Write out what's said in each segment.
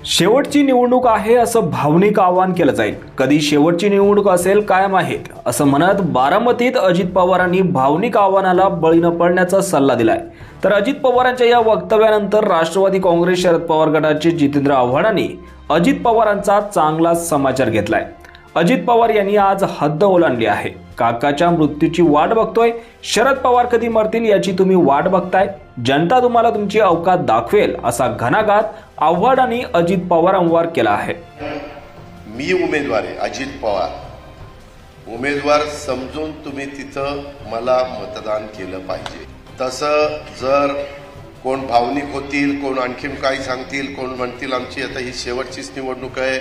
शेवटची निवडणूक आहे असं भावनिक आवाहन केलं जाईल। कधी शेवटची निवडणूक असेल कायम आहेत असं म्हणत बारामतीत अजित पवारांनी भावनिक आव्हानाला बळी न पडण्याचा सल्ला दिलाय। तर अजित पवारांच्या या वक्तव्यानंतर राष्ट्रवादी काँग्रेस शरद पवार गटाचे जितेंद्र आव्हाडांनी अजित पवारांचा चांगला समाचार घेतलाय। अजित पवार यांनी आज हद्द ओलांडली आहे। काकाच्या मृत्यूची वाट बघतोय, शरद पवार कधी मरतील याची तुम्ही वाट बघताय, जनता तुम्हाला तुमची अवकात दाखवेल असा घणाघात आव्हाडांनी अजित पवारांवर केला आहे। मी उमेदवार आहे, अजित पवार उमेदवार समजून तुम्ही तिथं मला मतदान केलं पाहिजे। तसं जर कोण भावनिक होतील, कोण आणखीन काही सांगतील, कोण म्हणतील आमची आता ही शेवटचीच निवडणूक आहे,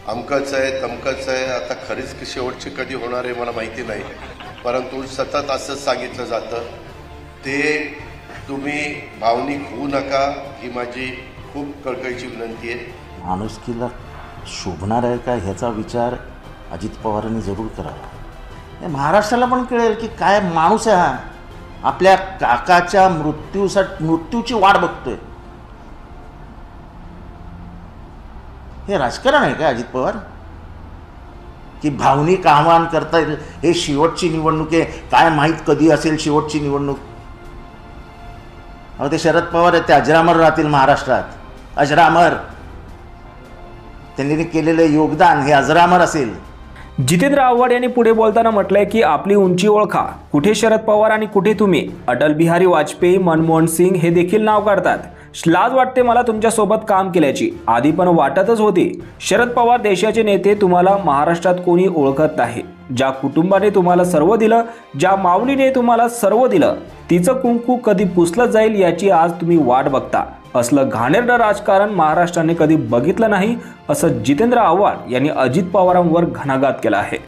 अमकच आहे तमकच आहे, आता खरीच शेवटची कधी होणार आहे मला माहिती नाही, परंतु सतत असंच सांगितलं जातं। ते तुम्ही भावनिक होऊ नका ही माझी खूप कळकळीची विनंती आहे। माणुसकीला शोभणार आहे का ह्याचा विचार अजित पवारांनी जरूर करावा। महाराष्ट्राला पण कळेल की काय माणूस आहे हा, आपल्या काकाच्या मृत्यूची वाट बघतोय। हे राजकारण आहे का अजित पवार की भावनिक आव्हान करता येईल? हे शेवटची निवडणूक आहे, काय माहीत कधी असेल शेवटची निवडणूक। अहो ते शरद पवार आहेत, ते अजरामर राहतील महाराष्ट्रात, अजरामर। त्यांनी केलेले योगदान हे अजरामर असेल। जितेंद्र आव्हाड यांनी पुढे बोलताना म्हटलंय की आपली उंची ओळखा, कुठे शरद पवार आणि कुठे तुम्ही। अटल बिहारी वाजपेयी, मनमोहन सिंग हे देखील नाव काढतात। लाज वाटते मला तुमच्या सोबत काम केल्याची, आधी पण वाटतच होती। शरद पवार देशाचे नेते, तुम्हाला महाराष्ट्रात कोणी ओळखत नाही। ज्या कुटुंबाने तुम्हाला सर्व दिलं, ज्या माऊलीने तुम्हाला सर्व दिलं, तिचं कुंकू कधी पुसलं जाईल याची आज तुम्ही वाट बघता। असलं घाणेरडं राजकारण महाराष्ट्राने कधी बघितलं नाही असं जितेंद्र आव्हाड यांनी अजित पवारांवर घणाघात केला आहे।